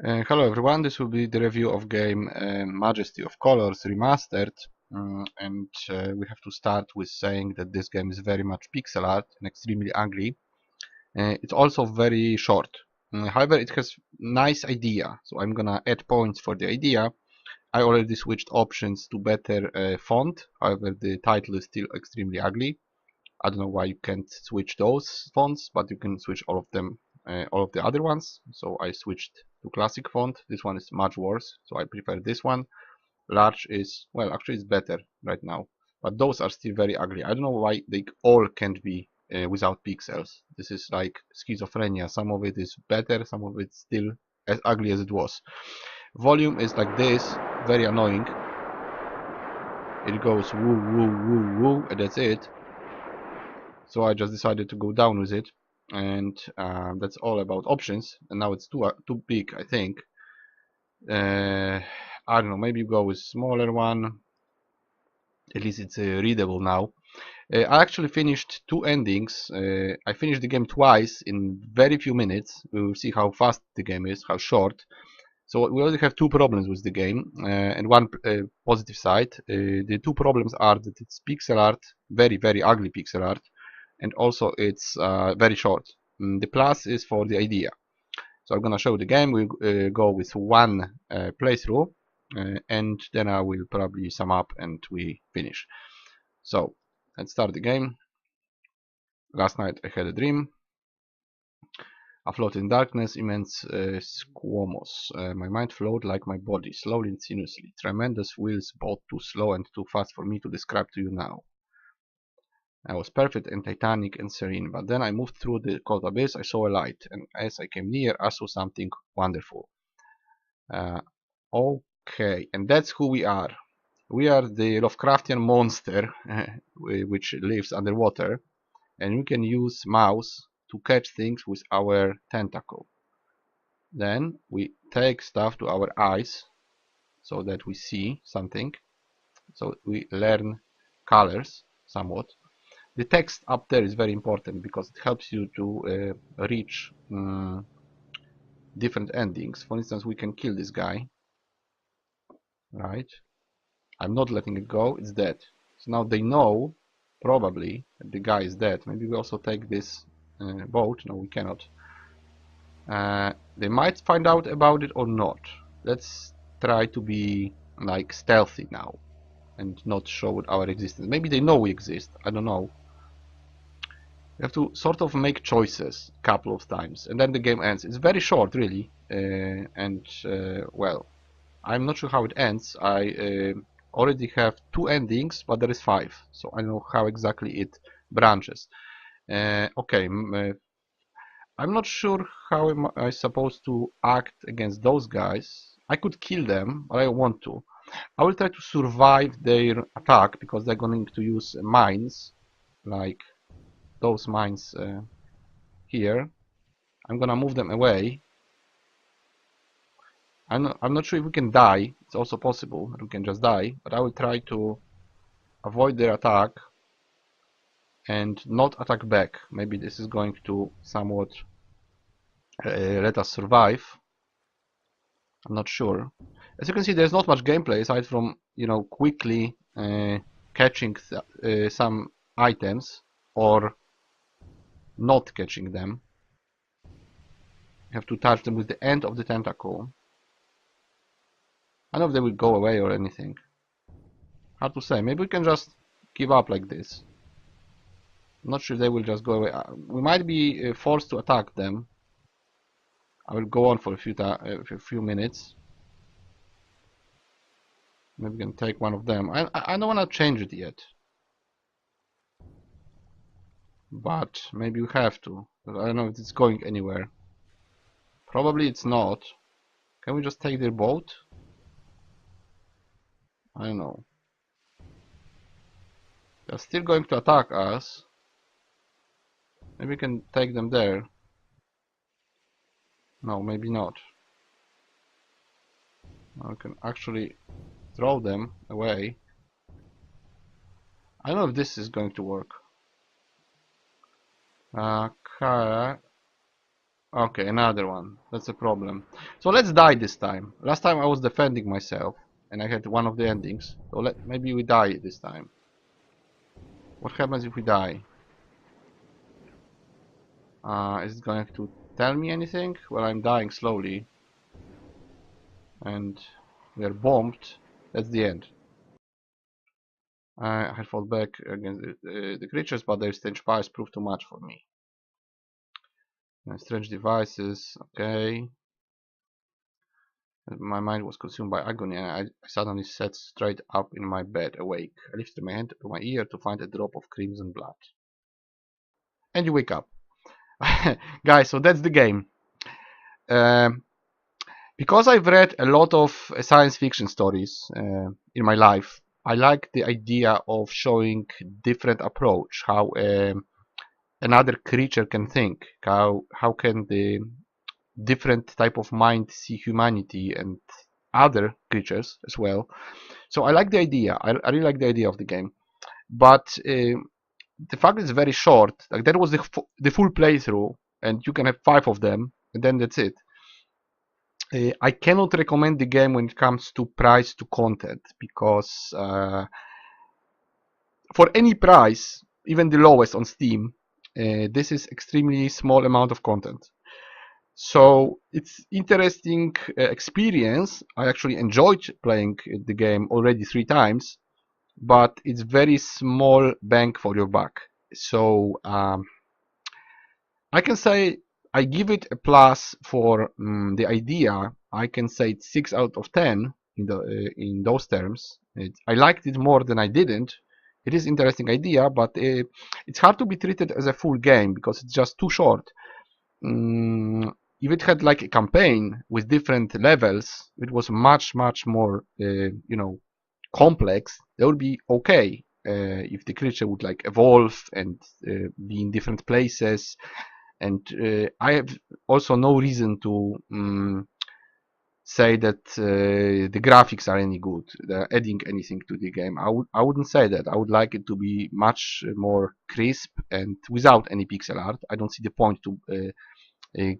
Hello everyone, this will be the review of game Majesty of Colors Remastered, and we have to start with saying that this game is very much pixel art and extremely ugly. It's also very short. However, it has nice idea, so I'm gonna add points for the idea. I already switched options to better font, however the title is still extremely ugly. I don't know why you can't switch those fonts, but you can switch all of them, all of the other ones. So I switched to classic font. This one is much worse, so I prefer this one. Large is, well, actually it's better right now, but those are still very ugly. I don't know why they all can't be without pixels. This is like schizophrenia. Some of it is better, some of it's still as ugly as it was. Volume is like this, very annoying. It goes woo woo woo woo, and that's it. So I just decided to go down with it, and that's all about options. And now it's too big, I think. I don't know, maybe you go with smaller one. At least it's readable now. I actually finished two endings. I finished the game twice in very few minutes. We will see how fast the game is, how short. So we already have two problems with the game, and one positive side. The two problems are that it's pixel art, very, very ugly pixel art, and also it's very short. The plus is for the idea. So I'm gonna show the game. We'll go with one playthrough, and then I will probably sum up and we finish. So let's start the game. Last night I had a dream. I floated in darkness, immense squamous. My mind flowed like my body, slowly and sinuously. Tremendous wheels, both too slow and too fast for me to describe to you now. I was perfect and titanic and serene, but then I moved through the cold abyss. I saw a light, and as I came near, I saw something wonderful. Uh, okay, and that's who we are. We are the Lovecraftian monster, which lives underwater, and we can use mouse to catch things with our tentacle. Then we take stuff to our eyes so that we see something. So we learn colors somewhat. The text up there is very important because it helps you to reach different endings. For instance, we can kill this guy, right? I'm not letting it go, it's dead. So now they know, probably, that the guy is dead. Maybe we also take this boat. No, we cannot. They might find out about it or not. Let's try to be like stealthy now and not show our existence. Maybe they know we exist, I don't know. You have to sort of make choices a couple of times, and then the game ends. It's very short, really, well, I'm not sure how it ends. I already have two endings, but there is five, so I don't know how exactly it branches. Okay, I'm not sure how am I supposed to act against those guys. I could kill them, but I don't want to. I will try to survive their attack because they're going to use mines, like those mines here. I'm gonna move them away. I'm not sure if we can die. It's also possible that we can just die, but I will try to avoid their attack and not attack back. Maybe this is going to somewhat let us survive. I'm not sure. As you can see, there's not much gameplay aside from, you know, quickly catching some items or not catching them. You have to touch them with the end of the tentacle. I don't know if they will go away or anything. Hard to say. Maybe we can just give up like this. I'm not sure if they will just go away. We might be forced to attack them. I will go on for a few minutes. Maybe we can take one of them. I don't want to change it yet. But maybe we have to. I don't know if it's going anywhere. Probably it's not. Can we just take their boat? I don't know. They're still going to attack us. Maybe we can take them there. No, maybe not. I can actually throw them away. I don't know if this is going to work. Okay. Okay, another one. That's a problem. So let's die this time. Last time I was defending myself and I had one of the endings. So maybe we die this time. What happens if we die? Is it going to tell me anything? Well, I'm dying slowly and we are bombed. That's the end. I had fought back against the creatures, but their strange powers proved too much for me. Strange devices, okay. My mind was consumed by agony and I suddenly sat straight up in my bed, awake. I lifted my hand to my ear to find a drop of crimson blood. And you wake up. Guys, so that's the game. Um, because I've read a lot of science fiction stories in my life, I like the idea of showing different approach, how another creature can think, how can the different type of mind see humanity and other creatures as well. So I like the idea. I really like the idea of the game, but the fact is very short. Like that was the full playthrough, and you can have 5 of them, and then that's it. I cannot recommend the game when it comes to price to content because for any price, even the lowest on Steam, this is extremely small amount of content. So it's interesting experience. I actually enjoyed playing the game already 3 times, but it's very small bang for your buck. So I can say I give it a plus for the idea. I can say it's 6 out of 10 in those terms. I liked it more than I didn't. It is interesting idea, but it's hard to be treated as a full game because it's just too short. If it had like a campaign with different levels, it was much more complex. That would be okay if the creature would like evolve and be in different places. And I have also no reason to say that the graphics are any good. They're adding anything to the game. I wouldn't say that. I would like it to be much more crisp and without any pixel art. I don't see the point to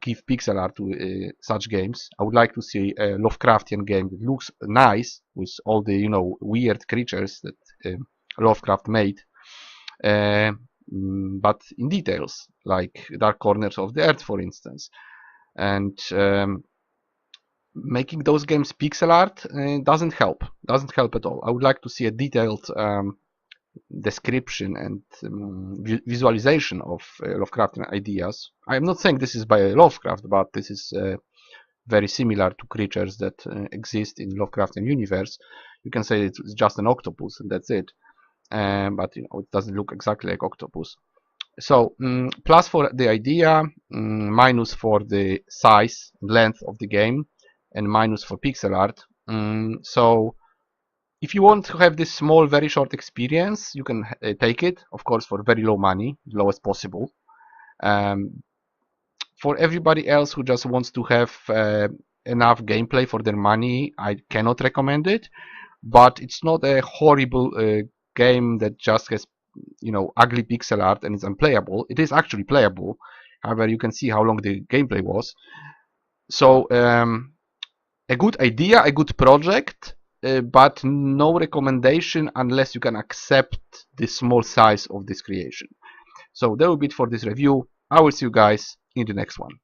give pixel art to such games. I would like to see a Lovecraftian game that looks nice with all the weird creatures that Lovecraft made, but in details, like Dark Corners of the Earth, for instance. And making those games pixel art doesn't help at all. I would like to see a detailed description and visualization of Lovecraftian ideas. I am not saying this is by Lovecraft, but this is very similar to creatures that exist in Lovecraftian universe. You can say it's just an octopus and that's it, but it doesn't look exactly like octopus. So plus for the idea, minus for the size and length of the game, and minus for pixel art. So if you want to have this small, very short experience, you can take it, of course, for very low money, lowest possible. For everybody else who just wants to have enough gameplay for their money, I cannot recommend it. But it's not a horrible game that just has, ugly pixel art and is unplayable. It is actually playable. However, you can see how long the gameplay was. So a good idea, a good project, but no recommendation unless you can accept the small size of this creation. So that will be it for this review. I will see you guys in the next one.